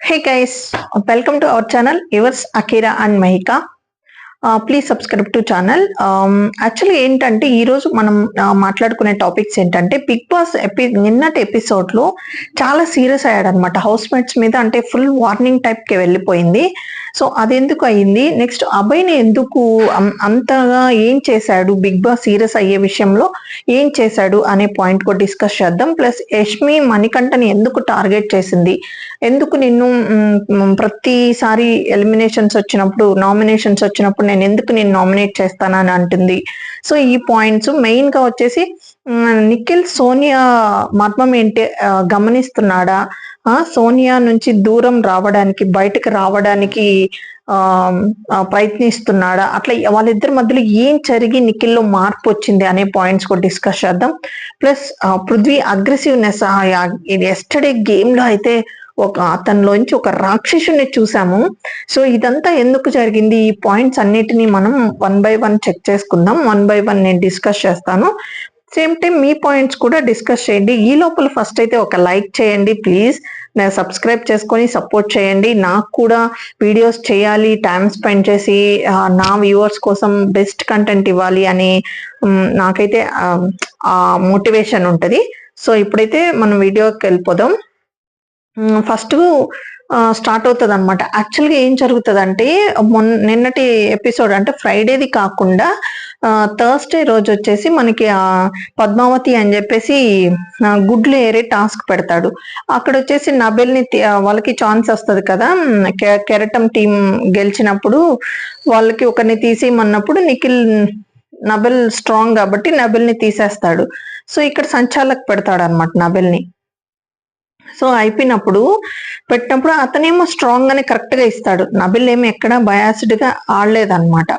Hey guys, welcome to our channel, yours Akira and Mahika. Please subscribe to channel. Actually ఏంటంటే ఈరోజు మనం మాట్లాడుకునే topics ఏంటంటే big boss నిన్నటి ఎపిసోడ్ లో చాలా సీరియస్ అయ్యాడు అనమాట. హౌస్ మేట్స్ మీద అంటే ఫుల్ వార్నింగ్ టైప్ కి వెళ్ళిపోయింది. సో అది ఎందుకు అయ్యింది, నెక్స్ట్ అభయ్ని ఎందుకు అంతగా ఏం చేశాడు, బిగ్ బాస్ సీరియస్ అయ్యే విషయంలో ఏం చేశాడు అనే పాయింట్ కూడా డిస్కస్ చేద్దాం. ప్లస్ యష్మి మణికంఠని ఎందుకు టార్గెట్ చేసింది, ఎందుకు నిన్ను ప్రతిసారి ఎలిమినేషన్స్ వచ్చినప్పుడు నామినేషన్స్ వచ్చినప్పుడు నేను ఎందుకు నేను నామినేట్ చేస్తానని అంటుంది. సో ఈ పాయింట్స్ మెయిన్ గా వచ్చేసి నిఖిల్ సోనియా మర్మం ఏంటి గమనిస్తున్నాడా, సోనియా నుంచి దూరం రావడానికి బయటకు రావడానికి ప్రయత్నిస్తున్నాడా, అట్లా వాళ్ళిద్దరి మధ్యలో ఏం జరిగి నిఖిల్లో మార్పు వచ్చింది అనే పాయింట్స్ కూడా డిస్కస్ చేద్దాం. Plus Prithvi aggressiveness yesterday game లో అయితే అతనిలోంచి ఒక రాక్షసుని చూసాము. సో ఇదంతా ఎందుకు జరిగింది, ఈ పాయింట్స్ అన్నిటినీ మనం 1 by 1 చెక్ చేసుకుందాం. 1 by 1 నేను డిస్కస్ చేస్తాను. సేమ్ టైం మీ పాయింట్స్ కూడా డిస్కస్ చేయండి. ఈ లోపల ఫస్ట్ అయితే ఒక లైక్ చేయండి ప్లీజ్, నేను సబ్స్క్రైబ్ చేసుకొని సపోర్ట్ చేయండి. నాకు కూడా వీడియోస్ చేయాలి, టైం స్పెండ్ చేసి నా వ్యూవర్స్ కోసం బెస్ట్ కంటెంట్ ఇవ్వాలి అని నాకైతే ఆ మోటివేషన్ ఉంటుంది. సో ఇప్పుడైతే మనం వీడియోకి వెళ్ళిపోదాం. ఫస్ట్ స్టార్ట్ అవుతుంది అనమాట. యాక్చువల్గా ఏం జరుగుతుంది అంటే నిన్నటి ఎపిసోడ్ అంటే ఫ్రైడేది కాకుండా థర్స్డే రోజు వచ్చేసి మనకి పద్మావతి అని చెప్పేసి గుడ్లు ఏరే టాస్క్ పెడతాడు. అక్కడ వచ్చేసి నబెల్ని వాళ్ళకి ఛాన్స్ వస్తుంది కదా, కెరటం టీం గెలిచినప్పుడు వాళ్ళకి ఒకరిని తీసేయమన్నప్పుడు నిఖిల్ నబెల్ స్ట్రాంగ్ కాబట్టి నబెల్ని తీసేస్తాడు. సో ఇక్కడ సంచాలక్ పెడతాడు అనమాట నబెల్ని. సో అయిపోయినప్పుడు పెట్టినప్పుడు అతనేమో స్ట్రాంగ్ గానే కరెక్ట్ గా ఇస్తాడు. నబిల్ ఏమో ఎక్కడ బయాస్డ్ గా ఆడలేదన్నమాట.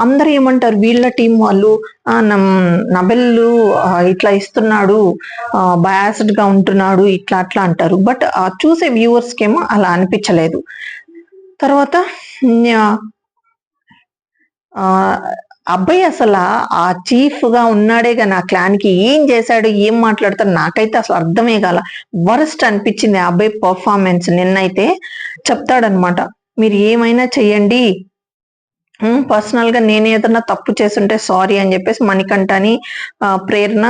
అందరు ఏమంటారు, వీళ్ళ టీం వాళ్ళు నబిల్ ఇట్లా ఇస్తున్నాడు, బయాస్డ్ గా ఉంటున్నాడు, ఇట్లా అట్లా అంటారు. బట్ చూసే వ్యూవర్స్ కేమో అలా అనిపించలేదు. తర్వాత అబ్బాయి అసలు ఆ చీఫ్ గా ఉన్నాడే గా నా క్లాన్ కి ఏం చేశాడు, ఏం మాట్లాడతాడు నాకైతే అసలు అర్థమే కాల. వరస్ట్ అనిపించింది ఆ అబ్బాయి పర్ఫార్మెన్స్. నిన్నైతే చెప్తాడనమాట, మీరు ఏమైనా చెయ్యండి, పర్సనల్ గా నేను ఏదన్నా తప్పు చేస్తుంటే సారీ అని చెప్పేసి మణికంఠని ప్రేరణ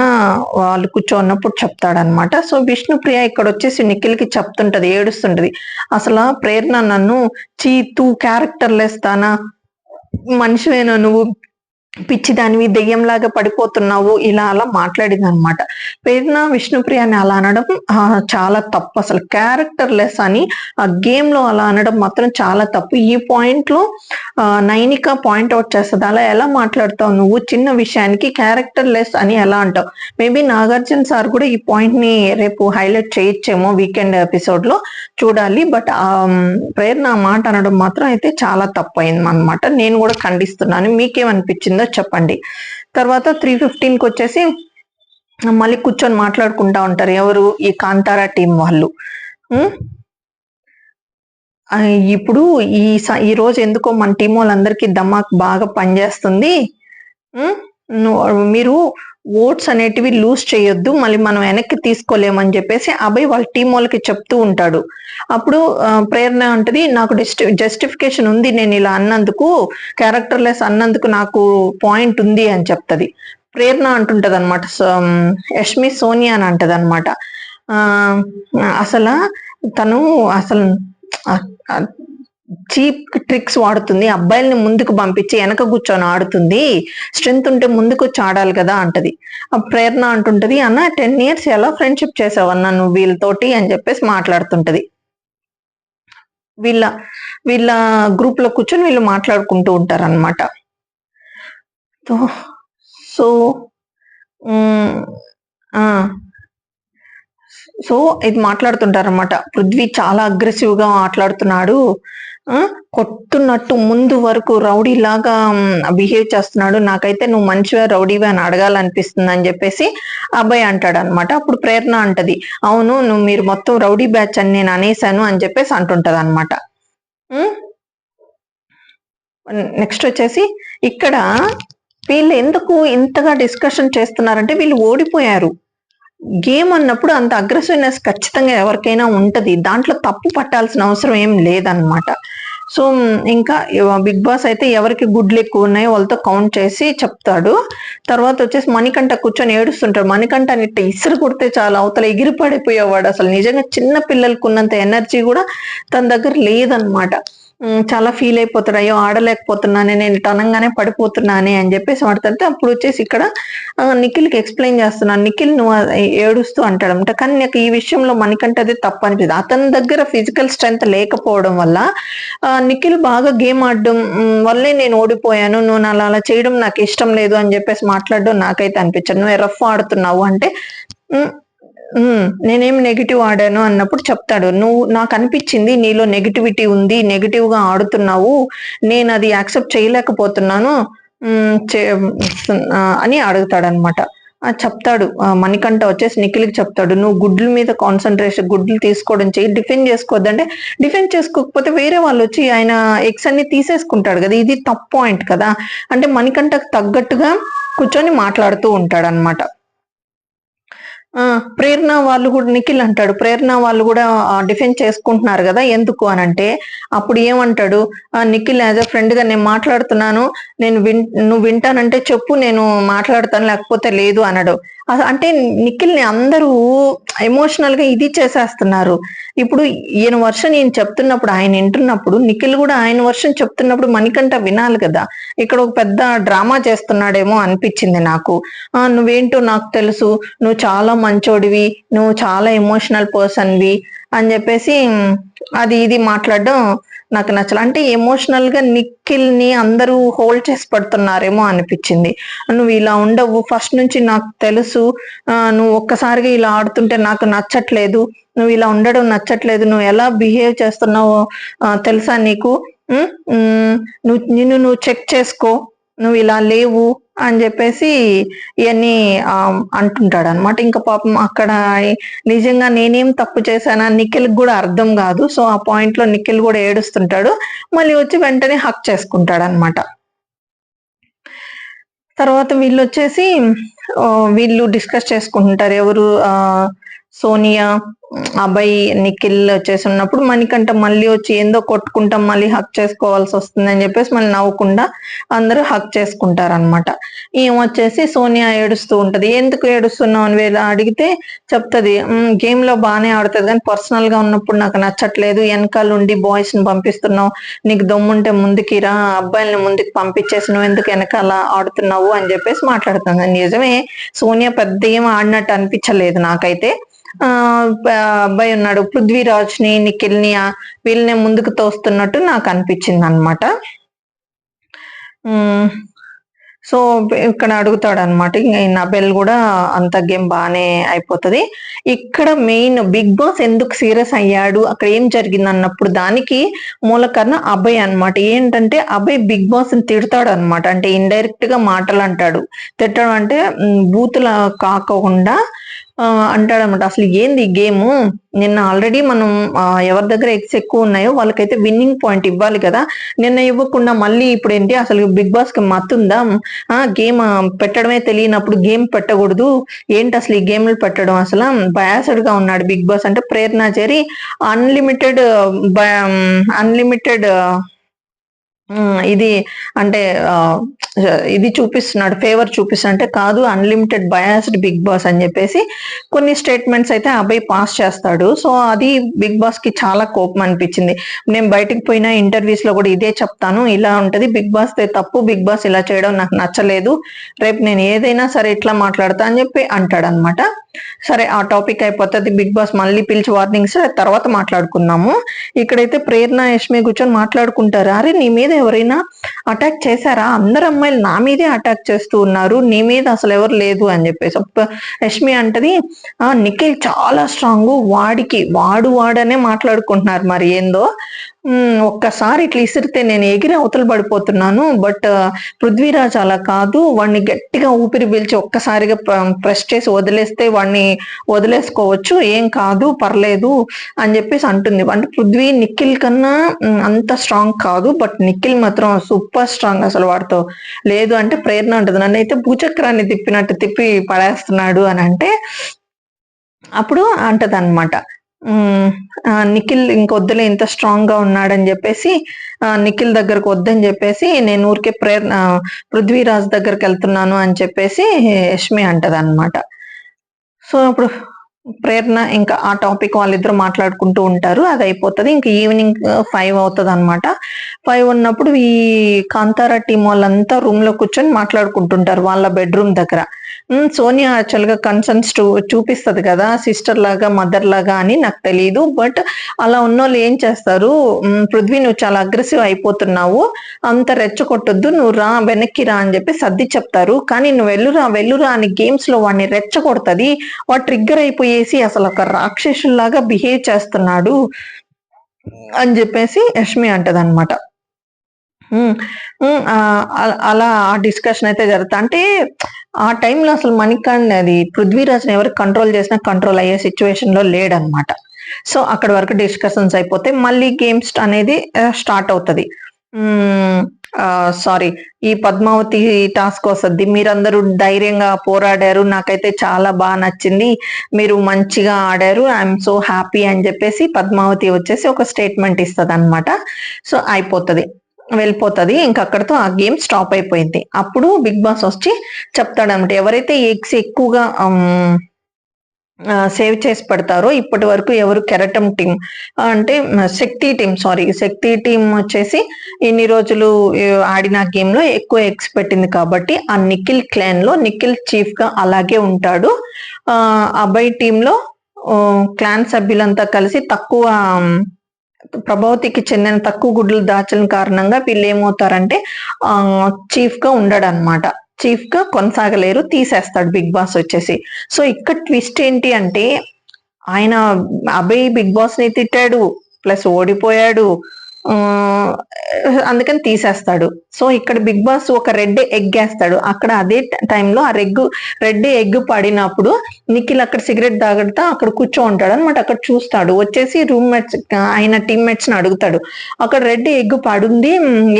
వాళ్ళు కూర్చోన్నప్పుడు చెప్తాడనమాట. సో విష్ణుప్రియ ఇక్కడ వచ్చేసి నిఖిల్ కి చెప్తుంటది, ఏడుస్తుంటది, అసలు ప్రేరణ నన్ను తూ క్యారెక్టర్ లేస్తానా, మనిషివేనా నువ్వు, పిచ్చిదానివి, దెయ్యంలాగా పడిపోతున్నావు, ఇలా అలా మాట్లాడింది అనమాట. ప్రేరణ విష్ణుప్రియాని అలా అనడం చాలా తప్పు, అసలు క్యారెక్టర్ లెస్ అని ఆ గేమ్ లో అలా అనడం మాత్రం చాలా తప్పు. ఈ పాయింట్ లో నైనిక పాయింట్ అవుట్ చేస్తుంది, అలా ఎలా మాట్లాడతావు నువ్వు, చిన్న విషయానికి క్యారెక్టర్ లెస్ అని ఎలా అంటావు. మేబీ నాగార్జున సార్ కూడా ఈ పాయింట్ ని రేపు హైలైట్ చేయొచ్చేమో వీకెండ్ ఎపిసోడ్ లో, చూడాలి. బట్ ప్రేరణ మాట అనడం మాత్రం అయితే చాలా తప్పు అయింది అనమాట. నేను కూడా ఖండిస్తున్నాను, మీకేమనిపించిందో చెప్పండి. తర్వాత 3:15కి వచ్చేసి మళ్ళీ కూర్చొని మాట్లాడుకుంటా ఉంటారు ఎవరు, ఈ కాంతారా టీం వాళ్ళు. ఇప్పుడు ఈ రోజు ఎందుకో మన టీం వాళ్ళందరికీ దమాక్ బాగా పనిచేస్తుంది, మీరు ఓట్స్ అనేటివి లూజ్ చేయొద్దు, మళ్ళీ మనం వెనక్కి తీసుకోలేమని చెప్పేసి అభయ్ వాళ్ళ టీం వాళ్ళకి చెప్తూ ఉంటాడు. అప్పుడు ప్రేరణ అంటది, నాకు జస్టిఫికేషన్ ఉంది, నేను ఇలా అన్నందుకు, క్యారెక్టర్లెస్ అన్నందుకు నాకు పాయింట్ ఉంది అని చెప్తది. ప్రేరణ అంటుంటది అనమాట, యష్మి సోనియా అని అంటది అనమాట, అసలు తను అసలు చీప్ ట్రిక్స్ వాడుతుంది, అబ్బాయిల్ని ముందుకు పంపించి వెనక కూర్చొని ఆడుతుంది, స్ట్రెంత్ ఉంటే ముందుకు వచ్చి ఆడాలి కదా అంటది. ప్రేరణ అంటుంటది, అన్న 10 years ఎలా ఫ్రెండ్షిప్ చేసావన్నా నువ్వు వీళ్ళతోటి అని చెప్పేసి మాట్లాడుతుంటది. వీళ్ళ గ్రూప్ లో కూర్చొని వీళ్ళు మాట్లాడుకుంటూ ఉంటారు అనమాట. సో ఇది మాట్లాడుతుంటారు అనమాట, పృథ్వీ చాలా అగ్రెసివ్ గా మాట్లాడుతున్నాడు, కొట్టున్నట్టు ముందు వరకు రౌడీ లాగా బిహేవ్ చేస్తున్నాడు, నాకైతే నువ్వు మంచిగా రౌడీవే అని అడగాలనిపిస్తుంది అని చెప్పేసి అబ్బాయి అంటాడు అనమాట. అప్పుడు ప్రేరణ అంటది, అవును నువ్వు మీరు మొత్తం రౌడీ బ్యాచ్ అని నేను అనేసాను అని చెప్పేసి అంటుంటది అనమాట. నెక్స్ట్ వచ్చేసి ఇక్కడ వీళ్ళు ఎందుకు ఇంతగా డిస్కషన్ చేస్తున్నారంటే వీళ్ళు ఓడిపోయారు. గేమ్ అన్నప్పుడు అంత అగ్రెసివ్నెస్ ఖచ్చితంగా ఎవరికైనా ఉంటది. దాంట్లో తప్పు పట్టాల్సిన అవసరం ఏం లేదనమాట. సో ఇంకా బిగ్ బాస్ అయితే ఎవరికి గుడ్లు ఎక్కువ ఉన్నాయో వాళ్ళతో కౌంట్ చేసి చెప్తాడు. తర్వాత వచ్చేసి మణికంఠ కూర్చొని ఏడుస్తుంటాడు. మణికంఠ ఇట్ట ఇసురు కొడితే చాలా అవతల ఎగిరి పడిపోయేవాడు. అసలు నిజంగా చిన్న పిల్లలకు ఉన్నంత ఎనర్జీ కూడా తన దగ్గర లేదనమాట. చాలా ఫీల్ అయిపోతాడు. అయ్యో ఆడలేకపోతున్నానే, నేను ఇటు అనంగానే పడిపోతున్నానే అని చెప్పేసి మాట్లాడితే అప్పుడు వచ్చేసి ఇక్కడ నిఖిల్కి ఎక్స్ప్లెయిన్ చేస్తున్నాను. నిఖిల్ నువ్వు ఏడుస్తూ అంటాడంట. కానీ నాకు ఈ విషయంలో మణికంఠ అది తప్పు అనిపిస్తుంది. అతని దగ్గర ఫిజికల్ స్ట్రెంగ్త్ లేకపోవడం వల్ల నిఖిల్ బాగా గేమ్ ఆడడం వల్లే నేను ఓడిపోయాను, నువ్వు అలా చేయడం నాకు ఇష్టం లేదు అని చెప్పేసి మాట్లాడడం నాకైతే అనిపించదు. నువ్వు రఫ్ ఆడుతున్నావు అంటే నేనేం నెగిటివ్ ఆడాను అన్నప్పుడు చెప్తాడు. నువ్వు నాకు అనిపించింది నీలో నెగిటివిటీ ఉంది, నెగిటివ్ గా ఆడుతున్నావు, నేను అది యాక్సెప్ట్ చేయలేకపోతున్నాను అని అడుగుతాడనమాట. చెప్తాడు మణికంఠ వచ్చేసి నిఖిల్కి చెప్తాడు, నువ్వు గుడ్ల మీద కాన్సన్ట్రేషన్, గుడ్లు తీసుకోవడం చేయి, డిఫెండ్ చేసుకోవద్దంటే డిఫెండ్ చేసుకోకపోతే వేరే వాళ్ళు వచ్చి ఆయన ఎగ్స్ అన్ని తీసేసుకుంటాడు కదా, ఇది తప్పు పాయింట్ కదా. అంటే మణికంఠకు తగ్గట్టుగా కూర్చొని మాట్లాడుతూ ఉంటాడు అనమాట. ప్రేరణ వాళ్ళు కూడా నిఖిల్ అంటాడు, ప్రేరణ వాళ్ళు కూడా డిఫెండ్ చేసుకుంటున్నారు కదా ఎందుకు అని అంటే, అప్పుడు ఏమంటాడు నిఖిల్ యాజ్ అ ఫ్రెండ్ గా నేను మాట్లాడుతున్నాను, నువ్వు వింటానంటే చెప్పు నేను మాట్లాడతాను లేకపోతే లేదు అనడు. అంటే నిఖిల్ ని అందరూ ఎమోషనల్ గా ఇది చేసేస్తున్నారు. ఇప్పుడు ఈయన వర్షన్ ఈయన చెప్తున్నప్పుడు, ఆయన వింటున్నప్పుడు, నిఖిల్ కూడా ఆయన వర్షన్ చెప్తున్నప్పుడు మణికంఠ వినాలి కదా. ఇక్కడ ఒక పెద్ద డ్రామా చేస్తున్నాడేమో అనిపించింది నాకు. నువ్వేంటో నాకు తెలుసు, నువ్వు చాలా మంచోడివి, నువ్వు చాలా ఎమోషనల్ పర్సన్వి అని చెప్పేసి అది ఇది మాట్లాడడం నాకు నచ్చల. అంటే ఎమోషనల్ గా నిఖిల్ ని అందరూ హోల్డ్ చేసి పడుతున్నారేమో అనిపించింది. నువ్వు ఇలా ఉండవు, ఫస్ట్ నుంచి నాకు తెలుసు, నువ్వు ఒక్కసారిగా ఇలా ఆడుతుంటే నాకు నచ్చట్లేదు, నువ్వు ఇలా ఉండడం నచ్చట్లేదు, నువ్వు ఎలా బిహేవ్ చేస్తున్నావో తెలుసా నీకు, నిన్ను నువ్వు చెక్ చేసుకో, నువ్వు ఇలా లేవు అని చెప్పేసి ఇవన్నీ అంటుంటాడు అనమాట. ఇంకా పాపం అక్కడ నిజంగా నేనేం తప్పు చేశానా నిఖిల్ కూడా అర్థం కాదు. సో ఆ పాయింట్ లో నిఖిల్ కూడా ఏడుస్తుంటాడు, మళ్ళీ వచ్చి వెంటనే హక్ చేసుకుంటాడు అనమాట. తర్వాత వీళ్ళు వచ్చేసి వీళ్ళు డిస్కస్ చేసుకుంటుంటారు, ఎవరు సోనియా, అబ్బాయి, నిఖిల్ వచ్చేసి ఉన్నప్పుడు మణికంఠ మళ్ళీ వచ్చి ఏందో కొట్టుకుంటాం, మళ్ళీ హక్ చేసుకోవాల్సి వస్తుంది అని చెప్పేసి మళ్ళీ నవ్వకుండా అందరూ హక్ చేసుకుంటారు అనమాట. వచ్చేసి సోనియా ఏడుస్తూ ఉంటది. ఎందుకు ఏడుస్తున్నావు అని వీళ్ళు అడిగితే చెప్తుంది, గేమ్ లో బాగానే ఆడుతుంది కానీ పర్సనల్ గా ఉన్నప్పుడు నాకు నచ్చట్లేదు, వెనకాల ఉండి బాయ్స్ ని పంపిస్తున్నావు, నీకు దమ్ముంటే ముందుకి రా, అబ్బాయిల్ని ముందుకు పంపించేసి నువ్వు ఎందుకు వెనకాల ఆడుతున్నావు అని చెప్పేసి మాట్లాడుతుంది. నిజమే, సోనియా పెద్ద ఏం ఆడినట్టు అనిపించలేదు నాకైతే. అబ్బాయి ఉన్నాడు పృథ్వీరాజ్ ని, నిఖిల్ ని, వీళ్ళని ముందుకు తోస్తున్నట్టు నాకు అనిపించింది అనమాట. సో ఇక్కడ అడుగుతాడు అనమాట. ఇంకా నబెల్ కూడా అంత గేమ్ బాగానే అయిపోతుంది. ఇక్కడ మెయిన్ బిగ్ బాస్ ఎందుకు సీరియస్ అయ్యాడు, అక్కడ ఏం జరిగింది అన్నప్పుడు దానికి మూల కారణం అభయ్ అనమాట. ఏంటంటే అభయ్ బిగ్ బాస్ ని తిడతాడు అనమాట. అంటే ఇండైరెక్ట్ గా మాటలు అంటాడు. తిట్టడం అంటే బూతులు కాకుండా అంటాడనమాట. అసలు ఏంది గేమ్, నిన్న ఆల్రెడీ మనం ఎవరి దగ్గర ఎగ్స్ ఎక్కువ ఉన్నాయో వాళ్ళకైతే విన్నింగ్ పాయింట్ ఇవ్వాలి కదా, నిన్న ఇవ్వకుండా మళ్ళీ ఇప్పుడు ఏంటి, అసలు బిగ్ బాస్ కి మత్తుందా, గేమ్ పెట్టడమే తెలియనప్పుడు గేమ్ పెట్టకూడదు, ఏంటి అసలు ఈ గేమ్లు పెట్టడం, అసలు బయాసడ్ గా ఉన్నాడు బిగ్ బాస్ అంటే. ప్రేరణ చేరి అన్లిమిటెడ్ ఇది అంటే ఇది చూపిస్తున్నాడు, ఫేవర్ చూపిస్తున్నాడు. అంటే కాదు, అన్లిమిటెడ్ బయాస్డ్ బిగ్ బాస్ అని చెప్పేసి కొన్ని స్టేట్మెంట్స్ అయితే అబ్బాయి పాస్ చేస్తాడు. సో అది బిగ్ బాస్ కి చాలా కోపం అనిపించింది. నేను బయటకు పోయిన ఇంటర్వ్యూస్ లో కూడా ఇదే చెప్తాను, ఇలా ఉంటది బిగ్ బాస్ తప్పు, బిగ్ బాస్ ఇలా చేయడం నాకు నచ్చలేదు, రేపు నేను ఏదైనా సరే ఇట్లా మాట్లాడతా అని చెప్పి అంటాడు అనమాట. సరే ఆ టాపిక్ అయిపోతుంది. బిగ్ బాస్ మళ్ళీ పిలిచి వార్నింగ్స్ తర్వాత మాట్లాడుకుందాము. ఇక్కడైతే ప్రేరణ యష్మి కూర్చొని మాట్లాడుకుంటారు. అరే నీ మీద ఎవరైనా అటాక్ చేశారా, అందరు అమ్మాయిలు నా మీదే అటాక్ చేస్తూ ఉన్నారు, నీ మీద అసలు ఎవరు లేదు అని చెప్పేసి యష్మి అంటది, నిఖిల్ చాలా స్ట్రాంగ్, వాడనే మాట్లాడుకుంటున్నారు మరి ఏందో, ఒక్కసారి ఇట్లా ఇసిరితే నేను ఎగిరి అవతల పడిపోతున్నాను, బట్ పృథ్వీరాజ్ అలా కాదు, వాడిని గట్టిగా ఊపిరి పీల్చి ఒక్కసారిగా ప్రెస్ చేసి వదిలేస్తే వాడిని వదిలేసుకోవచ్చు, ఏం కాదు పర్లేదు అని చెప్పేసి అంటుంది. అంటే పృథ్వీ నిఖిల్ కన్నా అంత స్ట్రాంగ్ కాదు, బట్ నిఖిల్ మాత్రం సూపర్ స్ట్రాంగ్, అసలు వాడితో లేదు అంటే. ప్రేరణ ఉంటుంది, నన్ను అయితే భూచక్రాన్ని తిప్పినట్టు తిప్పి పడేస్తున్నాడు అని అంటే అప్పుడు అంటది అనమాట, నిఖిల్ ఇంకొద్దులే ఇంత స్ట్రాంగ్ గా ఉన్నాడని చెప్పేసి నిఖిల్ దగ్గరకు వద్దని చెప్పేసి నేను ఊరికే పృథ్వీరాజ్ దగ్గరికి వెళ్తున్నాను అని చెప్పేసి యష్మి అంటది అనమాట. సో అప్పుడు ప్రేరణ ఇంకా ఆ టాపిక్ వాళ్ళిద్దరు మాట్లాడుకుంటూ ఉంటారు, అది అయిపోతుంది. ఇంకా ఈవినింగ్ 5 అవుతుంది అనమాట. 5 ఉన్నప్పుడు ఈ కాంతారా టీం వాళ్ళంతా రూమ్ లో కూర్చొని మాట్లాడుకుంటుంటారు వాళ్ళ బెడ్రూమ్ దగ్గర. సోనియా యాక్చువల్ గా కన్సర్న్స్ చూపిస్తుంది కదా, సిస్టర్ లాగా మదర్ లాగా అని నాకు తెలియదు. బట్ అలా ఉన్నోళ్ళు ఏం చేస్తారు, పృథ్వీ నువ్వు చాలా అగ్రెసివ్ అయిపోతున్నావు, అంత రెచ్చగొట్టొద్దు, నువ్వు రా వెనక్కి రా అని చెప్పి సర్ది చెప్తారు. కానీ నువ్వు వెళ్ళురా అని గేమ్స్ లో వాడిని రెచ్చగొడుతుంది, వాడు ట్రిగ్గర్ అయిపోయేసి అసలు ఒక రాక్షసులాగా బిహేవ్ చేస్తున్నాడు అని చెప్పేసి యష్మి అంటది అనమాట. అలా ఆ డిస్కషన్ అయితే జరుగుతా అంటే ఆ టైంలో అసలు మణికంఠ్ అది పృథ్వీరాజ్ని ఎవరు కంట్రోల్ చేసినా కంట్రోల్ అయ్యే సిచ్యువేషన్ లో లేడనమాట. సో అక్కడ వరకు డిస్కషన్స్ అయిపోతే మళ్ళీ గేమ్స్ అనేది స్టార్ట్ అవుతుంది. సారీ, ఈ పద్మావతి టాస్క్ వస్తుంది. మీరందరూ ధైర్యంగా పోరాడారు, నాకైతే చాలా బాగా నచ్చింది, మీరు మంచిగా ఆడారు, ఐఎమ్ సో హ్యాపీ అని చెప్పేసి పద్మావతి వచ్చేసి ఒక స్టేట్మెంట్ ఇస్తుంది అనమాట. సో అయిపోతుంది, వెళ్ళిపోతుంది. ఇంక అక్కడతో ఆ గేమ్ స్టాప్ అయిపోయింది. అప్పుడు బిగ్ బాస్ వచ్చి చెప్తాడనమాట, ఎవరైతే ఎగ్స్ ఎక్కువగా సేవ్ చేసి పెడతారో ఇప్పటి వరకు ఎవరు కెరటం టీం అంటే శక్తి టీం వచ్చేసి ఇన్ని రోజులు ఆడిన గేమ్ లో ఎక్కువ ఎగ్స్ పెట్టింది కాబట్టి ఆ నిఖిల్ క్లాన్ లో నిఖిల్ చీఫ్ గా అలాగే ఉంటాడు. అబ్బాయి టీంలో క్లాన్ సభ్యులంతా కలిసి తక్కువ ప్రభావతికి చెందిన తక్కువ గుడ్లు దాచిన కారణంగా వీళ్ళు ఏమవుతారంటే చీఫ్ గా ఉండడు అనమాట, చీఫ్ గా కొనసాగలేరు, తీసేస్తాడు బిగ్ బాస్ వచ్చేసి. సో ఇక్కడ ట్విస్ట్ ఏంటి అంటే ఆయన అభయ్ బిగ్ బాస్ ని తిట్టాడు, ప్లస్ ఓడిపోయాడు, అందుకని తీసేస్తాడు. సో ఇక్కడ బిగ్ బాస్ ఒక రెడ్ ఎగ్ వేస్తాడు. అక్కడ అదే టైంలో ఆ రెడ్ ఎగ్ పడినప్పుడు నిఖిల్ అక్కడ సిగరెట్ తాగడతా అక్కడ కూర్చో ఉంటాడు అనమాట. అక్కడ చూస్తాడు, వచ్చేసి రూమ్మేట్స్ ఆయన టీమ్మేట్స్ ని అడుగుతాడు, అక్కడ రెడ్ ఎగ్ పడుంది,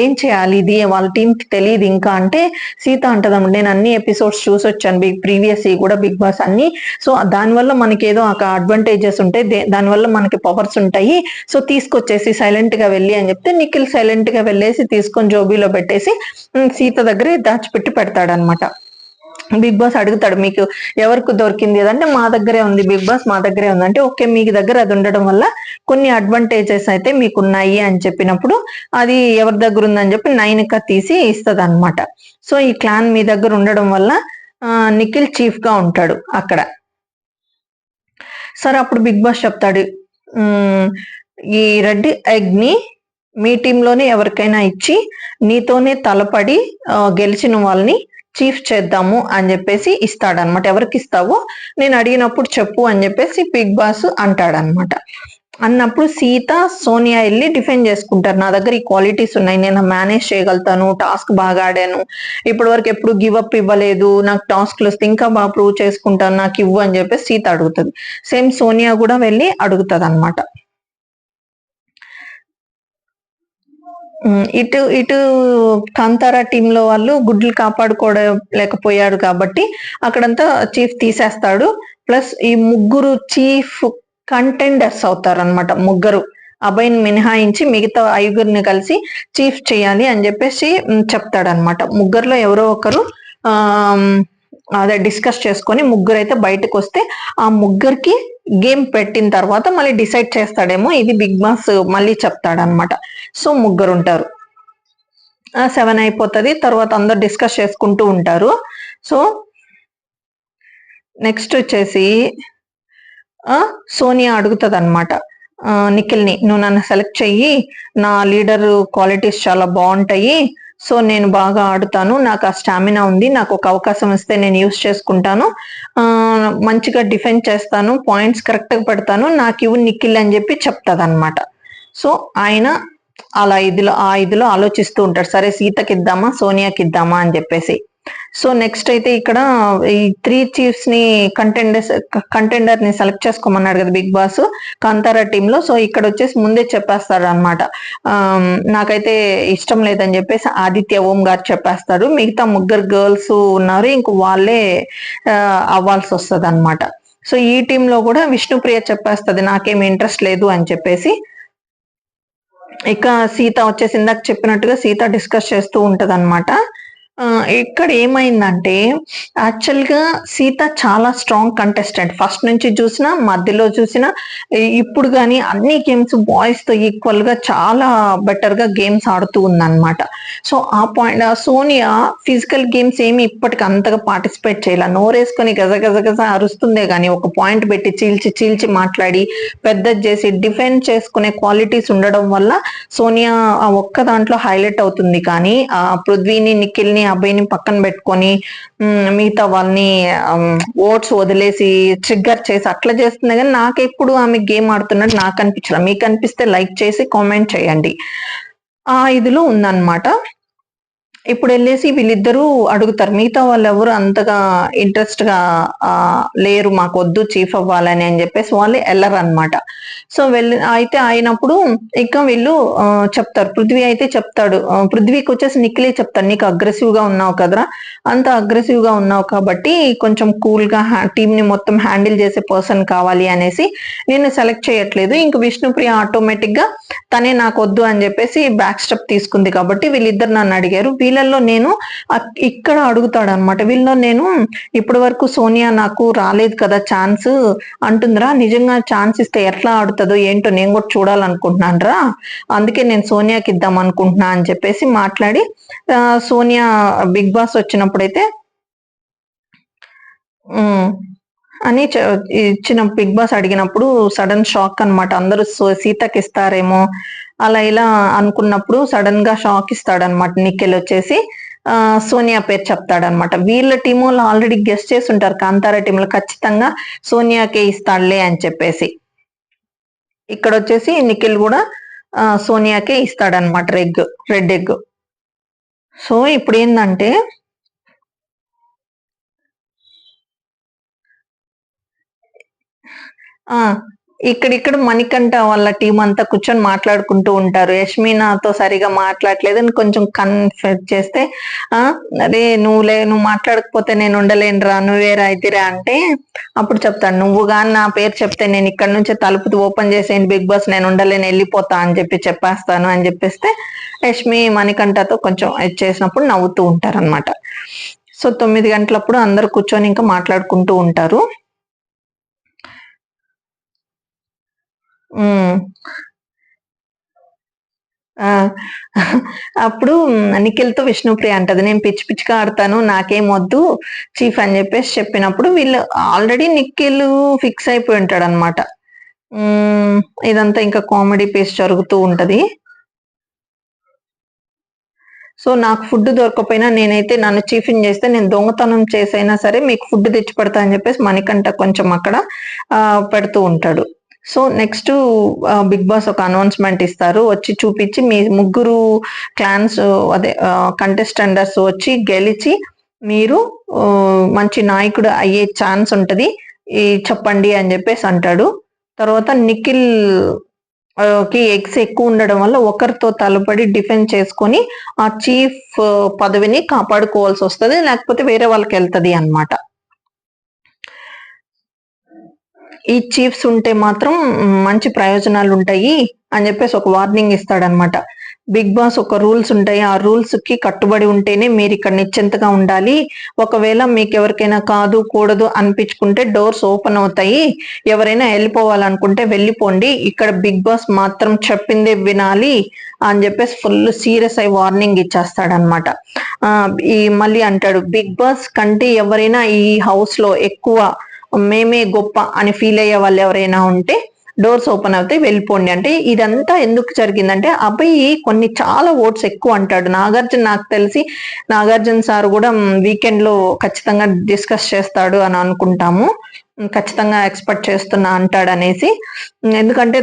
ఏం చేయాలి, ఇది వాళ్ళ టీం కి తెలియదు ఇంకా అంటే సీత అంటదమ్మ, నేను అన్ని ఎపిసోడ్స్ చూసి వచ్చాను, ప్రీవియస్ కూడా బిగ్ బాస్ అన్ని, సో దానివల్ల మనకి ఏదో ఒక అడ్వాంటేజెస్ ఉంటాయి, దానివల్ల మనకి పవర్స్ ఉంటాయి, సో తీసుకొచ్చేసి సైలెంట్ గా వెళ్ళి అని చెప్తే నిఖిల్ సైలెంట్ గా వెళ్ళేసి తీసుకొని జోబీలో పెట్టేసి సీత దగ్గర దాచిపెట్టి పెడతాడు అనమాట. బిగ్ బాస్ అడుగుతాడు, మీకు ఎవరికి దొరికింది అంటే మా దగ్గరే ఉంది బిగ్ బాస్, మా దగ్గరే ఉంది అంటే, ఓకే మీకు దగ్గర అది ఉండడం వల్ల కొన్ని అడ్వాంటేజెస్ అయితే మీకు ఉన్నాయి అని చెప్పినప్పుడు అది ఎవరి దగ్గర ఉందని చెప్పి నైనిక తీసి ఇస్తుంది అనమాట. సో ఈ క్లాన్ మీ దగ్గర ఉండడం వల్ల నిఖిల్ చీఫ్ గా ఉంటాడు అక్కడ. సరే అప్పుడు బిగ్ బాస్ చెప్తాడు, ఈ రెడ్ ఎగ్ ని మీ టీంలోనే ఎవరికైనా ఇచ్చి నీతోనే తలపడి గెలిచిన వాళ్ళని చీఫ్ చేద్దాము అని చెప్పేసి ఇస్తాడనమాట. ఎవరికి ఇస్తావో నేను అడిగినప్పుడు చెప్పు అని చెప్పేసి బిగ్ బాస్ అంటాడనమాట. అన్నప్పుడు సీత సోనియా వెళ్ళి డిఫెండ్ చేసుకుంటారు, నా దగ్గర ఈ క్వాలిటీస్ ఉన్నాయి, నేను మేనేజ్ చేయగలుగుతాను, టాస్క్ బాగా ఆడాను, ఇప్పటి వరకు ఎప్పుడు గివ్ అప్ ఇవ్వలేదు, నాకు టాస్క్లు వస్తే ఇంకా బాగా ప్రూవ్ చేసుకుంటాను, నాకు ఇవ్వు అని చెప్పేసి సీత అడుగుతుంది. సేమ్ సోనియా కూడా వెళ్ళి అడుగుతుంది అనమాట. ఇటు కాంతారా టీంలో వాళ్ళు గుడ్లు కాపాడుకోలేకపోయాడు కాబట్టి అక్కడంతా చీఫ్ తీసేస్తాడు. ప్లస్ ఈ ముగ్గురు చీఫ్ కంటెండర్స్ అవుతారు అనమాట. ముగ్గురు అభయ్ని మినహాయించి మిగతా 5గురిని కలిసి చీఫ్ చేయాలి అని చెప్పేసి చెప్తాడనమాట. ముగ్గురులో ఎవరో ఒకరు అదే డిస్కస్ చేసుకొని ముగ్గురు అయితే బయటకు వస్తే ఆ ముగ్గురికి గేమ్ పెట్టిన తర్వాత మళ్ళీ డిసైడ్ చేస్తాడేమో, ఇది బిగ్ బాస్ మళ్ళీ చెప్తాడనమాట. సో ముగ్గురు ఉంటారు, 7 అయిపోతుంది. తర్వాత అందరు డిస్కస్ చేసుకుంటూ ఉంటారు. సో నెక్స్ట్ వచ్చేసి సోనియా అడుగుతుంది అనమాట నిఖిల్ని, నువ్వు నన్ను సెలెక్ట్ చెయ్యి, నా లీడర్ క్వాలిటీస్ చాలా బాగుంటాయి, సో నేను బాగా ఆడుతాను, నాకు ఆ స్టామినా ఉంది, నాకు ఒక అవకాశం ఇస్తే నేను యూస్ చేసుకుంటాను, మంచిగా డిఫెండ్ చేస్తాను, పాయింట్స్ కరెక్ట్గా పెడతాను, నాకు ఇవ్వు నిఖిల్ అని చెప్పి చెప్తుంది అనమాట. సో ఆయన అలా ఆ ఇదిలో ఆలోచిస్తూ ఉంటాడు, సరే సీతకి ఇద్దామా సోనియాకి ఇద్దామా అని చెప్పేసి. సో నెక్స్ట్ అయితే ఇక్కడ ఈ 3 చీఫ్స్ ని కంటెండర్ ని సెలెక్ట్ చేసుకోమన్నాడు కదా బిగ్ బాస్ కాంతారా టీమ్ లో. సో ఇక్కడ వచ్చేసి ముందే చెప్పేస్తాడు అనమాట, నాకైతే ఇష్టం లేదని చెప్పేసి ఆదిత్య ఓం గారు చెప్పేస్తాడు. మిగతా ముగ్గురు గర్ల్స్ ఉన్నారు, ఇంక వాళ్ళే అవ్వాల్సి వస్తుంది అనమాట. సో ఈ టీంలో కూడా విష్ణుప్రియ చెప్పేస్తుంది నాకేం ఇంట్రెస్ట్ లేదు అని చెప్పేసి. ఇక సీత వచ్చేసి ఇందాక చెప్పినట్టుగా సీత డిస్కస్ చేస్తూ ఉంటది అనమాట. ఇక్కడ ఏమైందంటే యాక్చువల్ గా సీత చాలా స్ట్రాంగ్ కంటెస్టెంట్, ఫస్ట్ నుంచి చూసినా మధ్యలో చూసినా ఇప్పుడు కానీ అన్ని గేమ్స్ బాయ్స్ తో ఈక్వల్ గా చాలా బెటర్ గా గేమ్స్ ఆడుతూ ఉందన్నమాట. సో ఆ పాయింట్ సోనియా ఫిజికల్ గేమ్స్ ఏమి ఇప్పటికి అంతగా పార్టిసిపేట్ చేయాల, నోరేసుకొని గజ గజ గజ అరుస్తుందే గానీ ఒక పాయింట్ పెట్టి చీల్చి చీల్చి మాట్లాడి పెద్దది చేసి డిఫెండ్ చేసుకునే క్వాలిటీస్ ఉండడం వల్ల సోనియా ఒక్క దాంట్లో హైలైట్ అవుతుంది. కానీ పృథ్వీని నిఖిల్ని అబ్బాయిని పక్కన పెట్టుకొని మిగతా వాళ్ళని ఓట్స్ వదిలేసి ట్రిగ్గర్ చేసి అట్లా చేస్తుంది. కానీ నాకు ఎప్పుడు ఆమె గేమ్ ఆడుతున్నట్టు నాకు అనిపించలేదు. మీకు అనిపిస్తే లైక్ చేసి కామెంట్ చేయండి. ఆ ఇదిలో ఉందన్నమాట. ఇప్పుడు వెళ్ళేసి వీళ్ళిద్దరూ అడుగుతారు, మిగతా వాళ్ళు ఎవరు అంతగా ఇంట్రెస్ట్ గా లేరు, మాకు వద్దు చీఫ్ అవ్వాలని అని చెప్పేసి వాళ్ళు వెళ్ళరు అనమాట. సో అయితే అయినప్పుడు ఇంకా వీళ్ళు చెప్తారు, పృథ్వీ అయితే చెప్తాడు, పృథ్వీకి వచ్చేసి నిఖిలే చెప్తాడు, నీకు అగ్రెసివ్ గా ఉన్నావు కదరా, అంత అగ్రెసివ్ గా ఉన్నావు కాబట్టి కొంచెం కూల్ గా టీమ్ ని మొత్తం హ్యాండిల్ చేసే పర్సన్ కావాలి అనేసి నేను సెలెక్ట్ చేయట్లేదు. ఇంక విష్ణుప్రియ ఆటోమేటిక్ గా తనే నాకు వద్దు అని చెప్పేసి బ్యాక్ స్టెప్ తీసుకుంది కాబట్టి వీళ్ళిద్దరు నన్ను అడిగారు. వీళ్ళల్లో నేను ఇక్కడ అడుగుతాడు అనమాట, వీళ్ళలో నేను ఇప్పటి వరకు సోనియా నాకు రాలేదు కదా ఛాన్స్ అంటుందిరా, నిజంగా ఛాన్స్ ఇస్తే ఎట్లా ఆడుతుందో ఏంటో నేను కూడా చూడాలనుకుంటున్నాను రా, అందుకే నేను సోనియాకి ఇద్దాం అనుకుంటున్నా అని చెప్పేసి మాట్లాడి సోనియా బిగ్ బాస్ వచ్చినప్పుడైతే అని ఇచ్చిన బిగ్ బాస్ అడిగినప్పుడు సడన్ షాక్ అనమాట. అందరూ సీతకి ఇస్తారేమో అలా ఇలా అనుకున్నప్పుడు సడన్ గా షాక్ ఇస్తాడనమాట. నిఖిల్ వచ్చేసి సోనియా పేరు చెప్తాడనమాట. వీళ్ళ టీం వాళ్ళు ఆల్రెడీ గెస్ట్ చేసి ఉంటారు కాంతారా టీంలో ఖచ్చితంగా సోనియాకే ఇస్తాడులే అని చెప్పేసి. ఇక్కడ వచ్చేసి నిఖిల్ కూడా సోనియాకే ఇస్తాడనమాట రెడ్ ఎగ్. సో ఇప్పుడు ఏంటంటే ఇక్కడ మణికంఠ వాళ్ళ టీం అంతా కూర్చొని మాట్లాడుకుంటూ ఉంటారు. యష్మి నాతో సరిగా మాట్లాడలేదు అని కొంచెం కన్ఫ్యూజ్ చేస్తే అరే నువ్వు మాట్లాడకపోతే నేను ఉండలేనురా, నువ్వేరా అయితేరా అంటే అప్పుడు చెప్తాను, నువ్వు కానీ నా పేరు చెప్తే నేను ఇక్కడ నుంచి తలుపు ఓపెన్ చేసేయండి బిగ్ బాస్, నేను ఉండలేను వెళ్ళిపోతా అని చెప్పేస్తాను అని చెప్పేస్తే యష్మి మణికంఠతో కొంచెం చేసినప్పుడు నవ్వుతూ ఉంటారు అనమాట. సో 9 గంటలప్పుడు అందరు కూర్చొని ఇంకా మాట్లాడుకుంటూ ఉంటారు. అప్పుడు నిఖిల్తో విష్ణుప్రియ అంటది, నేను పిచ్చి పిచ్చిగా ఆడతాను నాకేం వద్దు చీఫ్ అని చెప్పేసి చెప్పినప్పుడు వీళ్ళు ఆల్రెడీ నిఖిల్ ఫిక్స్ అయిపోయి ఉంటాడు అనమాట. ఇదంతా ఇంకా కామెడీ పీస్ జరుగుతూ ఉంటది. సో నాకు ఫుడ్ దొరకపోయినా నేనైతే నన్ను చీఫింగ్ చేస్తే నేను దొంగతనం చేసైనా సరే మీకు ఫుడ్ తెచ్చి పెడతా అని చెప్పేసి మణికంఠ కొంచెం అక్కడ పెడుతూ ఉంటాడు. సో నెక్స్ట్ బిగ్ బాస్ ఒక అనౌన్స్మెంట్ ఇస్తారు, వచ్చి చూపించి మీ ముగ్గురు క్లాన్స్ అదే కంటెస్టెండర్స్ వచ్చి గెలిచి మీరు మంచి నాయకుడు అయ్యే ఛాన్స్ ఉంటది చెప్పండి అని చెప్పేసి అంటాడు. తర్వాత నిఖిల్ కి ఎగ్స్ ఎక్కువ ఉండడం వల్ల ఒకరితో తలపడి డిఫెండ్ చేసుకొని ఆ చీఫ్ పదవిని కాపాడుకోవాల్సి వస్తుంది, లేకపోతే వేరే వాళ్ళకి వెళ్తది అన్నమాట. ఈ చీఫ్స్ ఉంటే మాత్రం మంచి ప్రయోజనాలు ఉంటాయి అని చెప్పేసి ఒక వార్నింగ్ ఇస్తాడనమాట. బిగ్ బాస్ ఒక రూల్స్ ఉంటాయి, ఆ రూల్స్ కి కట్టుబడి ఉంటేనే మీరు ఇక్కడ నిశ్చింతగా ఉండాలి, ఒకవేళ మీకు ఎవరికైనా కాదు కూడదు అనిపించుకుంటే డోర్స్ ఓపెన్ అవుతాయి, ఎవరైనా వెళ్ళిపోవాలనుకుంటే వెళ్ళిపోండి, ఇక్కడ బిగ్ బాస్ మాత్రం చెప్పిందే వినాలి అని చెప్పేసి ఫుల్ సీరియస్ అయి వార్నింగ్ ఇచ్చేస్తాడనమాట. ఈ మళ్ళీ అంటాడు, బిగ్ బాస్ కంటే ఎవరైనా ఈ హౌస్ లో ఎక్కువ మేమే గొప్ప అని ఫీల్ అయ్యే వాళ్ళు ఎవరైనా ఉంటే డోర్స్ ఓపెన్ అవుతాయి వెళ్ళిపోండి. అంటే ఇదంతా ఎందుకు జరిగిందంటే అబ్బాయి కొన్ని చాలా ఓట్స్ ఎక్కువ అంటాడు. నాగార్జున నాకు తెలిసి నాగార్జున సార్ కూడా వీకెండ్ లో ఖచ్చితంగా డిస్కస్ చేస్తాడు అని అనుకుంటాము, ఖచ్చితంగా ఎక్స్పెక్ట్ చేస్తున్నా అంటాడు అనేసి. ఎందుకంటే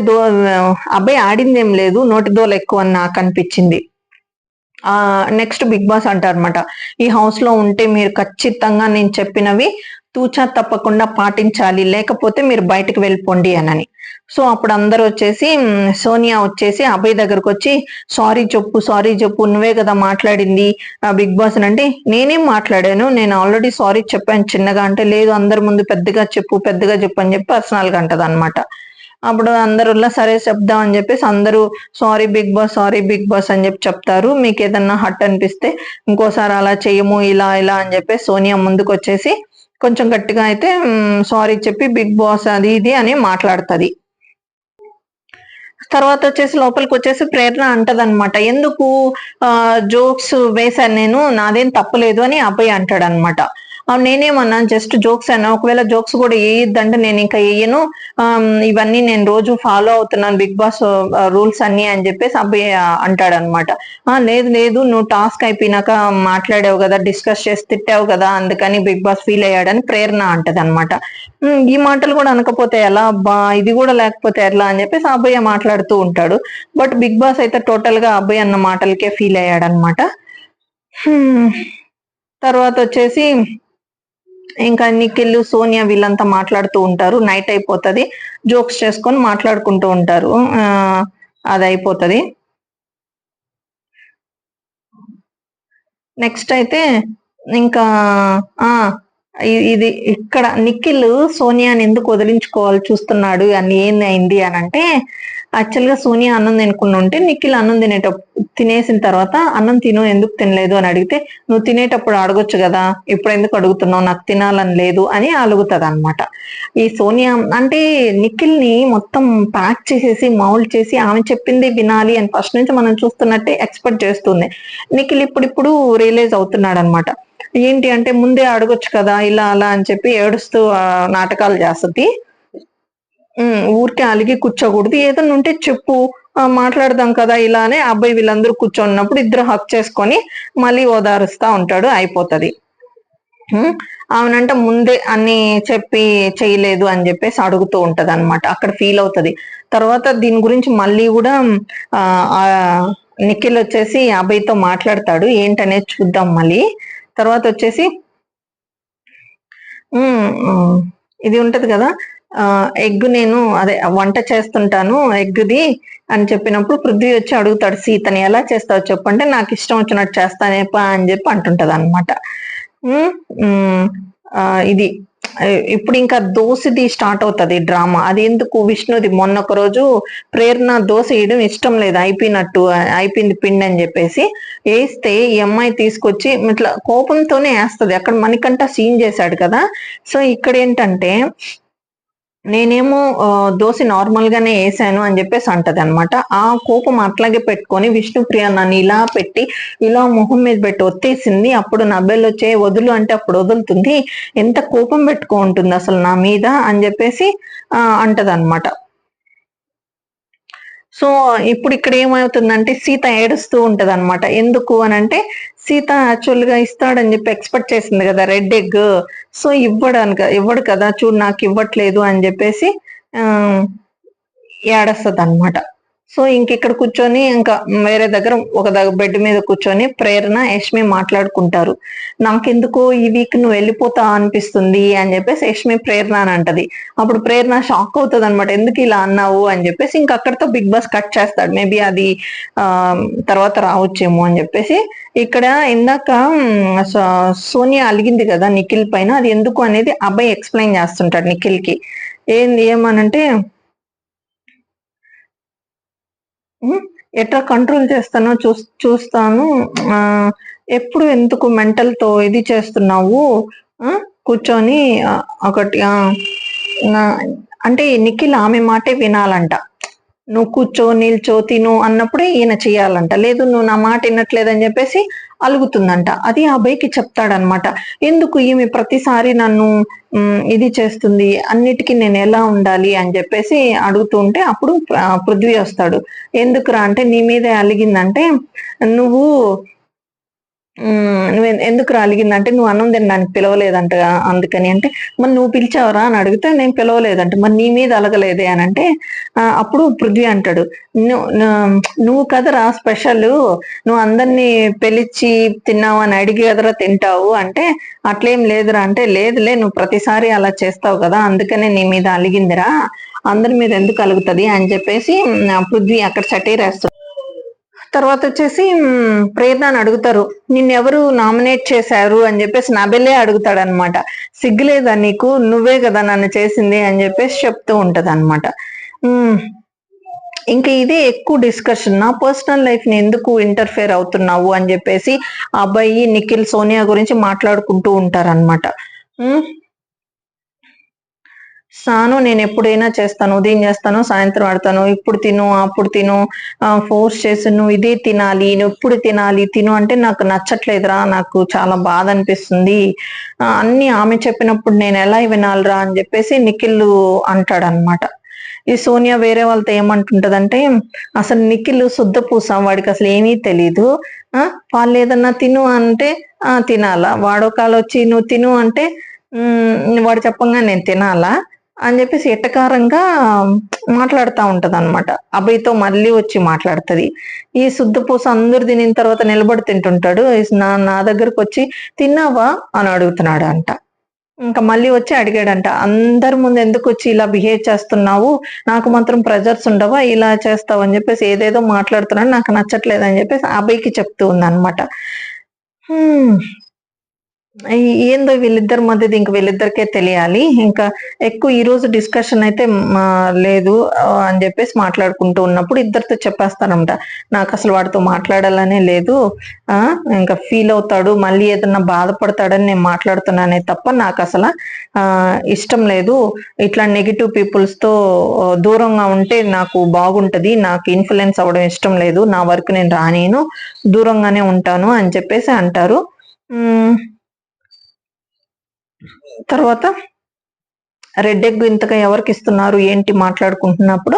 అబ్బాయి ఆడింది ఏం లేదు, నోటి దోలు ఎక్కువ అని నాకు అనిపించింది. నెక్స్ట్ బిగ్ బాస్ అంటారు అనమాట, ఈ హౌస్ లో ఉంటే మీరు ఖచ్చితంగా నేను చెప్పినవి తూచా తప్పకుండా పాటించాలి, లేకపోతే మీరు బయటకు వెళ్ళిపోండి అని. సో అప్పుడు అందరూ వచ్చేసి సోనియా వచ్చేసి అభయ్ దగ్గరకు వచ్చి సారీ చెప్పు నువ్వే కదా మాట్లాడింది బిగ్ బాస్ అంటే, నేనేం మాట్లాడాను, నేను ఆల్రెడీ సారీ చెప్పాను చిన్నగా అంటే, లేదు అందరి ముందు పెద్దగా చెప్పు అని చెప్పి పర్సనల్ గా అంటది అనమాట. అప్పుడు అందరులా సరే చెప్దాం అని చెప్పేసి అందరూ సారీ బిగ్ బాస్ అని చెప్పి చెప్తారు. మీకు ఏదన్నా హట్ అనిపిస్తే ఇంకోసారి అలా చెయ్యము ఇలా అని చెప్పేసి సోనియా ముందుకు వచ్చేసి కొంచెం గట్టిగా అయితే సారీ చెప్పి బిగ్ బాస్ అది ఇది అని మాట్లాడుతుంది. తర్వాత వచ్చేసి లోపలికి వచ్చేసి ప్రేరణ అంటదనమాట, ఎందుకు జోక్స్ వేశాను నేను, నాదేం తప్పలేదు అని అబ్బాయి అంటాడు అనమాట. నేనేమన్నాను జస్ట్ జోక్స్ అన్నా, ఒకవేళ జోక్స్ కూడా వేయొద్దంటే నేను ఇంకా వేయను, ఇవన్నీ నేను రోజు ఫాలో అవుతున్నాను బిగ్ బాస్ రూల్స్ అన్ని అని చెప్పేసి అబ్బాయి అంటాడు అనమాట. లేదు నువ్వు టాస్క్ అయిపోయినాక మాట్లాడావు కదా, డిస్కస్ చేసి తిట్టావు కదా, అందుకని బిగ్ బాస్ ఫీల్ అయ్యాడని ప్రేరణ అంటది అనమాట. ఈ మాటలు కూడా అనకపోతే ఎలా అబ్బా, ఇది కూడా లేకపోతే ఎలా అని చెప్పేసి అబ్బాయి మాట్లాడుతూ ఉంటాడు. బట్ బిగ్ బాస్ అయితే టోటల్ గా అబ్బాయి అన్న మాటలకే ఫీల్ అయ్యాడనమాట. తర్వాత వచ్చేసి ఇంకా నిఖిల్ సోనియా వీళ్ళంతా మాట్లాడుతూ ఉంటారు. నైట్ అయిపోతుంది, జోక్స్ చేసుకొని మాట్లాడుకుంటూ ఉంటారు. అది అయిపోతుంది. నెక్స్ట్ అయితే ఇంకా ఇది ఇక్కడ నిఖిల్ సోనియాని ఎందుకు వదిలించుకోవాలి చూస్తున్నాడు అని ఏంది అని అంటే, యాక్చువల్ గా సోనియా అన్నం తినకుండా ఉంటే నిఖిల్ అన్నం తినేసిన తర్వాత అన్నం ఎందుకు తినలేదు అని అడిగితే, నువ్వు తినేటప్పుడు అడగొచ్చు కదా, ఇప్పుడు ఎందుకు అడుగుతున్నావు, నాకు తినాలని లేదు అని అలుగుతుంది అనమాట. ఈ సోనియా అంటే నిఖిల్ ని మొత్తం ప్యాక్ చేసేసి మౌల్డ్ చేసి ఆమె చెప్పింది వినాలి అని ఫస్ట్ నుంచి మనం చూస్తున్నట్టే ఎక్స్పెక్ట్ చేస్తుంది. నిఖిల్ ఇప్పుడు రియలైజ్ అవుతున్నాడు అనమాట. ఏంటి అంటే ముందే అడగొచ్చు కదా ఇలా అలా అని చెప్పి ఏడుస్తూ నాటకాలు చేస్తుంది. ఊరికే అలిగి కూర్చోకూడదు, ఏదన్నా ఉంటే చెప్పు మాట్లాడదాం కదా ఇలానే అబ్బాయి వీళ్ళందరూ కూర్చోన్నప్పుడు ఇద్దరు హక్ చేసుకొని మళ్ళీ ఓదారుస్తా ఉంటాడు, అయిపోతుంది. ఆమెనంట ముందే అన్ని చెప్పి చేయలేదు అని చెప్పేసి అడుగుతూ ఉంటది అనమాట. అక్కడ ఫీల్ అవుతుంది. తర్వాత దీని గురించి మళ్ళీ కూడా నిఖిల్ వచ్చేసి అబ్బాయితో మాట్లాడతాడు, ఏంటనేది చూద్దాం మళ్ళీ. తర్వాత వచ్చేసి ఇది ఉంటది కదా, ఎగ్ నేను అదే వంట చేస్తుంటాను ఎగ్ది అని చెప్పినప్పుడు పృథ్వీ వచ్చి అడుగుతాడు, సీతని ఎలా చేస్తావు చెప్పంటే, నాకు ఇష్టం వచ్చినట్టు చేస్తానేపా అని చెప్పి అంటుంటది అనమాట. ఇది ఇప్పుడు ఇంకా దోశది స్టార్ట్ అవుతుంది డ్రామా. అది ఎందుకు విష్ణుది మొన్న ఒక రోజు ప్రేరణ దోశ వేయడం ఇష్టం లేదు, అయిపోయింది పిండి అని చెప్పేసి వేస్తే ఈ అమ్మాయి తీసుకొచ్చి ఇట్లా కోపంతోనే వేస్తుంది. అక్కడ మణికంఠ సీన్ చేశాడు కదా. సో ఇక్కడ ఏంటంటే నేనేమో దోశ నార్మల్ గానే వేసాను అని చెప్పేసి అంటది అనమాట. ఆ కోపం అట్లాగే పెట్టుకొని విష్ణుప్రియ నన్ను ఇలా పెట్టి ఇలా మొహం మీద పెట్టి ఒత్తేసింది. అప్పుడు నా బెల్ వచ్చే వదులు అంటే అప్పుడు వదులుతుంది, ఎంత కోపం పెట్టుకో ఉంటుంది అసలు నా మీద అని చెప్పేసి అంటది అనమాట. సో ఇప్పుడు ఇక్కడ ఏమవుతుందంటే సీత ఏడుస్తూ ఉంటది అనమాట. ఎందుకు అని అంటే సీత యాక్చువల్ గా ఇస్తాడని చెప్పి ఎక్స్పెక్ట్ చేసింది కదా రెడ్ ఎగ్. సో ఇవ్వడు కదా, చూడు నాకు ఇవ్వట్లేదు అని చెప్పేసి ఏడుస్తుంది అనమాట. సో ఇక్కడ కూర్చొని ఇంకా వేరే దగ్గర ఒక బెడ్ మీద కూర్చొని ప్రేరణ యష్మి మాట్లాడుకుంటారు. నాకెందుకో ఈ వీక్ నువ్వు వెళ్ళిపోతా అనిపిస్తుంది అని చెప్పేసి యష్మి ప్రేరణ అని అంటది. అప్పుడు ప్రేరణ షాక్ అవుతుంది అనమాట, ఎందుకు ఇలా అన్నావు అని చెప్పేసి ఇంకా అక్కడితో బిగ్ బాస్ కట్ చేస్తాడు. మేబీ అది తర్వాత రావచ్చేమో అని చెప్పేసి. ఇక్కడ ఇందాక సోనియా అలిగింది కదా నిఖిల్ పైన, అది ఎందుకు అనేది అబ్బాయి ఎక్స్ప్లెయిన్ చేస్తుంటాడు నిఖిల్ కి. ఏమనంటే ఎట్లా కంట్రోల్ చేస్తానో చూస్తాను, ఎప్పుడు ఎందుకు మెంటల్ తో ఇది చేస్తున్నావు, కూర్చొని ఒకటి అంటే నిఖిల్ ఆమె మాటే వినాలంట. నువ్వు కూర్చో నిల్చో తిను అన్నప్పుడే ఈయన చెయ్యాలంట, లేదు నువ్వు నా మాట వినట్లేదని చెప్పేసి అలుగుతుందంట. అది ఆ అబ్బాయికి చెప్తాడనమాట. ఎందుకు ఈమె ప్రతిసారి నన్ను ఇది చేస్తుంది, అన్నిటికీ నేను ఎలా ఉండాలి అని చెప్పేసి అడుగుతూ ఉంటే అప్పుడు పృథ్వీ వస్తాడు. ఎందుకురా అంటే నీ మీద అలిగిందంటే, నువ్వు నువ్వు ఎందుకురా అలిగిందంటే, "నువ్వు అన్నం తినడానికి పిలవలేదంటగా అందుకని" అంటే, "మరి నువ్వు పిలిచావరా?" అని అడిగితే, "నేను పిలవలేదంట." "మరి నీ మీద అలగలేదే" అనంటే, అప్పుడు పృథ్వీ అంటాడు, "ను ను నువ్వు కదరా స్పెషలు. నువ్వు అందరిని పిలిచి తిన్నావా అని అడిగి కదరా తింటావు" అంటే, "అట్లేం లేదురా" అంటే, "లేదులే నువ్వు ప్రతిసారి అలా చేస్తావు కదా! అందుకనే నీ మీద అలిగిందిరా. అందరి మీద ఎందుకు అలుగుతది" అని చెప్పేసి పృథ్వీ అక్కడ సెటైర్ తర్వాత వచ్చేసి ప్రేరణని అడుగుతారు, నిన్నెవరు నామినేట్ చేశారు అని చెప్పేసి నబెలే అడుగుతాడనమాట. సిగ్గులేదా నీకు, నువ్వే కదా నన్ను చేసింది అని చెప్పేసి చెప్తూ ఉంటది అనమాట. ఇంకా ఇదే ఎక్కువ డిస్కషన్, నా పర్సనల్ లైఫ్ ని ఎందుకు ఇంటర్ఫేర్ అవుతున్నావు అని చెప్పేసి అబ్బాయి నిఖిల్ సోనియా గురించి మాట్లాడుకుంటూ ఉంటారనమాట. స్నానం నేను ఎప్పుడైనా చేస్తాను, ఉదయం చేస్తాను, సాయంత్రం ఆడతాను, ఇప్పుడు తిను అప్పుడు తిను, ఫోర్స్ చేసి నువ్వు ఇదే తినాలి, నువ్వు ఇప్పుడు తినాలి, తిను అంటే నాకు నచ్చట్లేదురా, నాకు చాలా బాధ అనిపిస్తుంది, అన్ని ఆమె చెప్పినప్పుడు నేను ఎలా వినాలిరా అని చెప్పేసి నిఖిల్ అంటాడనమాట. ఈ సోనియా వేరే వాళ్ళతో ఏమంటుంటదంటే, అసలు నిఖిల్ శుద్ధ పూస, వాడికి అసలు ఏమీ తెలీదు, వాళ్ళు ఏదన్నా తిను అంటే తినాలా, వాడొకాలు వచ్చి నువ్వు తిను అంటే వాడు చెప్పంగా నేను తినాలా అని చెప్పేసి ఎట్టకారంగా మాట్లాడుతూ ఉంటది అనమాట. అభయ్తో మళ్ళీ వచ్చి మాట్లాడుతుంది. ఈ శుద్ధపూస అందరు తినిన తర్వాత నిలబడి తింటుంటాడు. నా దగ్గరకు వచ్చి తిన్నావా అని అడుగుతున్నాడు అంట. ఇంకా మళ్ళీ వచ్చి అడిగాడంట, అందరి ముందు ఎందుకు వచ్చి ఇలా బిహేవ్ చేస్తున్నావు, నాకు మాత్రం ప్రెజర్స్ ఉండవా, ఇలా చేస్తావు అని చెప్పేసి ఏదేదో మాట్లాడుతున్నాడు, నాకు నచ్చట్లేదు అని చెప్పేసి అభయ్కి చెప్తూ ఉంది అనమాట. ఏందో వీళ్ళిద్దరి మధ్యది ఇంక వీళ్ళిద్దరికే తెలియాలి. ఇంకా ఎక్కువ ఈ రోజు డిస్కషన్ అయితే లేదు అని చెప్పేసి మాట్లాడుకుంటూ ఉన్నప్పుడు ఇద్దరితో చెప్పేస్తానంట, నాకు అసలు వాడితో మాట్లాడాలనే లేదు, ఇంకా ఫీల్ అవుతాడు, మళ్ళీ ఏదన్నా బాధపడతాడని నేను మాట్లాడుతున్నానే తప్ప నాకు అసలు ఇష్టం లేదు, ఇట్లా నెగిటివ్ పీపుల్స్ తో దూరంగా ఉంటే నాకు బాగుంటది, నాకు ఇన్ఫ్లుయెన్స్ అవ్వడం ఇష్టం లేదు, నా వరకు నేను రానేను, దూరంగానే ఉంటాను అని చెప్పేసి అంటారు. తర్వాత రెడ్ ఎగ్ ఇంతగా ఎవరికి ఇస్తున్నారు ఏంటి మాట్లాడుకుంటున్నప్పుడు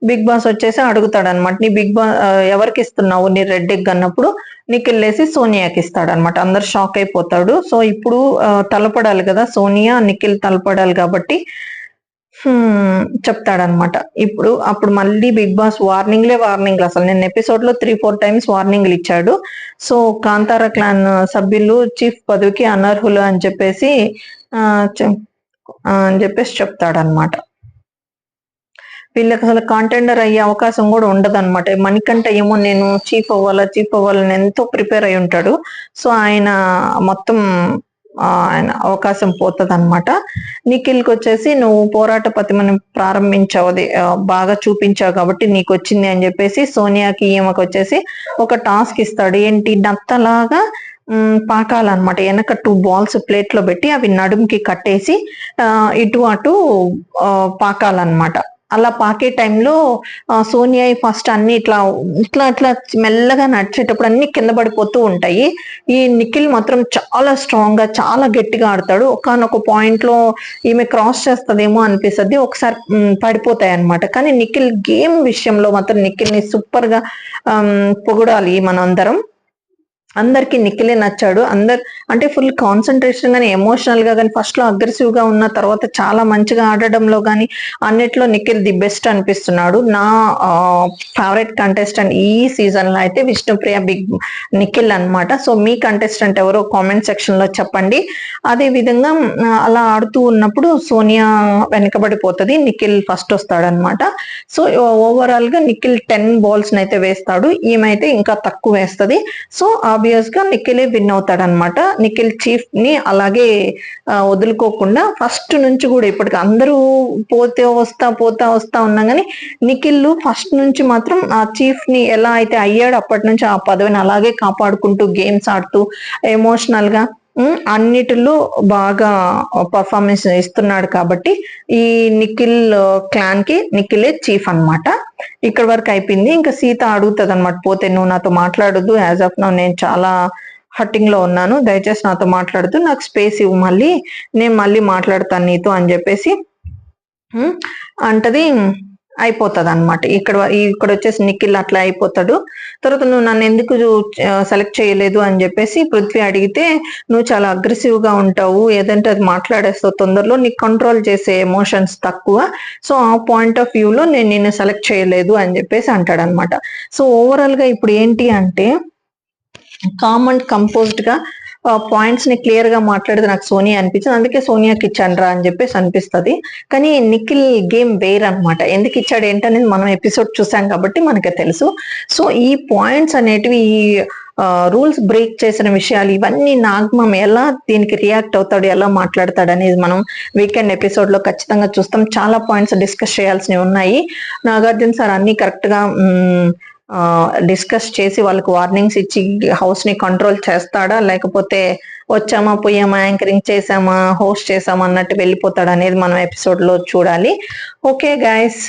బిగ్ బాస్ వచ్చేసి అడుగుతాడు అనమాట, నీ బిగ్ బాస్ ఎవరికి ఇస్తున్నావు నీ రెడ్ ఎగ్ అన్నప్పుడు నిఖిల్ లేసి సోనియాకి ఇస్తాడు అనమాట. అందరు షాక్ అయిపోతాడు. సో ఇప్పుడు తలపడాలి కదా సోనియా నిఖిల్ తలపడాలి కాబట్టి చెప్తాడనమాట. అప్పుడు మళ్ళీ బిగ్ బాస్ వార్నింగ్లు అసలు నిన్న ఎపిసోడ్ లో 3-4 టైమ్స్ వార్నింగ్లు ఇచ్చాడు. సో కాంతార క్లాన్ సభ్యులు చీఫ్ పదవికి అనర్హులు అని చెప్పేసి చెప్తాడనమాట. వీళ్ళకి అసలు కాంటెండర్ అయ్యే అవకాశం కూడా ఉండదు అనమాట. మణికంఠ ఏమో నేను చీఫ్ అవ్వాలని ఎంతో ప్రిపేర్ అయి ఉంటాడు. సో ఆయన మొత్తం ఆయన అవకాశం పోతుంది అనమాట. నిఖిల్కి వచ్చేసి నువ్వు పోరాట పతిమని ప్రారంభించావు, అది బాగా చూపించావు కాబట్టి నీకు వచ్చింది అని చెప్పేసి సోనియాకి ఈమెకు వచ్చేసి ఒక టాస్క్ ఇస్తాడు. ఏంటి, నత్తలాగా పాకాలన్నమాట. వెనక 2 బాల్స్ ప్లేట్ లో పెట్టి అవి నడుముకి కట్టేసి ఇటు అటు పాకాలన్నమాట. అలా పాకే టైంలో సోనియా ఫస్ట్ అన్ని ఇట్లా ఇట్లా ఇట్లా మెల్లగా నడిచేటప్పుడు అన్ని కింద పడిపోతూ ఉంటాయి. ఈ నిఖిల్ మాత్రం చాలా స్ట్రాంగ్ గా చాలా గట్టిగా ఆడతాడు. ఒకనొక పాయింట్ లో ఈమె క్రాస్ చేస్తదేమో అనిపిస్తుంది, ఒకసారి పడిపోతాయి అనమాట. కానీ నిఖిల్ గేమ్ విషయంలో మాత్రం నిఖిల్ ని సూపర్ గా పొగడాలి మనందరం. అందరికి నిఖిలే నచ్చాడు. అంటే ఫుల్ కాన్సన్ట్రేషన్ గానీ ఎమోషనల్ గా కానీ ఫస్ట్ లో అగ్రెసివ్ గా ఉన్న తర్వాత చాలా మంచిగా ఆడడంలో కానీ అన్నిట్లో నిఖిల్ ది బెస్ట్ అనిపిస్తున్నాడు. నా ఫేవరెట్ కంటెస్టెంట్ ఈ సీజన్ లో అయితే విష్ణుప్రియ బిగ్ నిఖిల్ అనమాట. సో మీ కంటెస్టెంట్ ఎవరో కామెంట్ సెక్షన్ లో చెప్పండి. అదే విధంగా అలా ఆడుతూ ఉన్నప్పుడు సోనియా వెనకబడిపోతుంది, నిఖిల్ ఫస్ట్ వస్తాడనమాట. సో ఓవరాల్ గా నిఖిల్ 10 బాల్స్ అయితే వేస్తాడు, ఈమె ఇంకా తక్కువ వేస్తుంది. సో ఆబ్వియస్ గా నిఖిలే విన్ అవుతాడనమాట. నిఖిల్ చీఫ్ ని అలాగే వదులుకోకుండా ఫస్ట్ నుంచి కూడా ఇప్పటికి అందరూ పోతా ఉన్నా కానీ నిఖిల్ ఫస్ట్ నుంచి మాత్రం ఆ చీఫ్ ని ఎలా అయితే అయ్యాడో అప్పటి నుంచి ఆ పదవిని అలాగే కాపాడుకుంటూ గేమ్స్ ఆడుతూ ఎమోషనల్ గా అన్నిటిలో బాగా పర్ఫార్మెన్స్ ఇస్తున్నాడు కాబట్టి ఈ నిఖిల్ క్లాన్ కి నిఖిలే చీఫ్ అనమాట. ఇక్కడ వరకు అయిపోయింది. ఇంకా సీత అడుగుతుంది అనమాట, పోతే నువ్వు నాతో మాట్లాడొద్దు, యాజ్ ఆఫ్ నౌ నేను చాలా హట్టింగ్ లో ఉన్నాను, దయచేసి నాతో మాట్లాడుతూ నాకు స్పేస్ ఇవ్వు, మళ్ళీ నేను మళ్ళీ మాట్లాడతాను నీతో అని చెప్పేసి అంటది. అయిపోతుంది అనమాట. ఇక్కడ వచ్చేసి నిఖిల్ అట్లా అయిపోతాడు. తర్వాత నువ్వు నన్ను ఎందుకు సెలెక్ట్ చేయలేదు అని చెప్పేసి పృథ్వీ అడిగితే, నువ్వు చాలా అగ్రెసివ్ గా ఉంటావు, ఏదంటే అది మాట్లాడేస్తావు తొందరలో, నీకు కంట్రోల్ చేసే ఎమోషన్స్ తక్కువ, సో ఆ పాయింట్ ఆఫ్ వ్యూలో నేను నిన్ను సెలెక్ట్ చేయలేదు అని చెప్పేసి అంటాడనమాట. సో ఓవరాల్ గా ఇప్పుడు ఏంటి అంటే కామ్ అండ్ కంపోజ్డ్ గా పాయింట్స్ ని క్లియర్ గా మాట్లాడితే నాకు సోనియా అనిపించింది, అందుకే సోనియాకి ఇచ్చాను అని చెప్పేసి అనిపిస్తుంది. కానీ నిఖిల్ గేమ్ వేరనమాట. ఎందుకు ఇచ్చాడు ఏంటనేది మనం ఎపిసోడ్ చూసాం కాబట్టి మనకి తెలుసు. సో ఈ పాయింట్స్ అనేటివి, ఈ రూల్స్ బ్రేక్ చేసిన విషయాలు, ఇవన్నీ నాగమం ఎలా దీనికి రియాక్ట్ అవుతాడు, ఎలా మాట్లాడతాడు అనేది మనం వీకెండ్ ఎపిసోడ్ లో ఖచ్చితంగా చూస్తాం. చాలా పాయింట్స్ డిస్కస్ చేయాల్సినవి ఉన్నాయి. నాగార్జున సార్ అన్ని కరెక్ట్ గా డిస్కస్ చేసి వాళ్ళకి వార్నింగ్స్ ఇచ్చి హౌస్ ని కంట్రోల్ చేస్తాడా, లేకపోతే వచ్చామా పోయామా యాంకరింగ్ చేసామా హోస్ట్ చేసామా అన్నట్టు వెళ్ళిపోతాడు అనేది మనం ఎపిసోడ్ లో చూడాలి. ఓకే గైస్,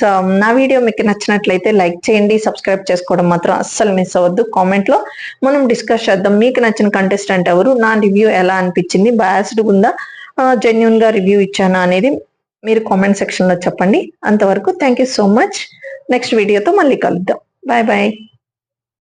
నా వీడియో మీకు నచ్చినట్లయితే లైక్ చేయండి, సబ్స్క్రైబ్ చేసుకోవడం మాత్రం అస్సలు మిస్ అవ్వద్దు. కామెంట్ లో మనం డిస్కస్ చేద్దాం, మీకు నచ్చిన కంటెస్టెంట్ ఎవరు, నా రివ్యూ ఎలా అనిపించింది, బయాస్డ్ ఉందా, జెన్యున్ గా రివ్యూ ఇచ్చానా అనేది మీరు కామెంట్ సెక్షన్ లో చెప్పండి. అంతవరకు thank you so much. Next వీడియోతో మళ్ళీ కలుద్దాం. Bye bye.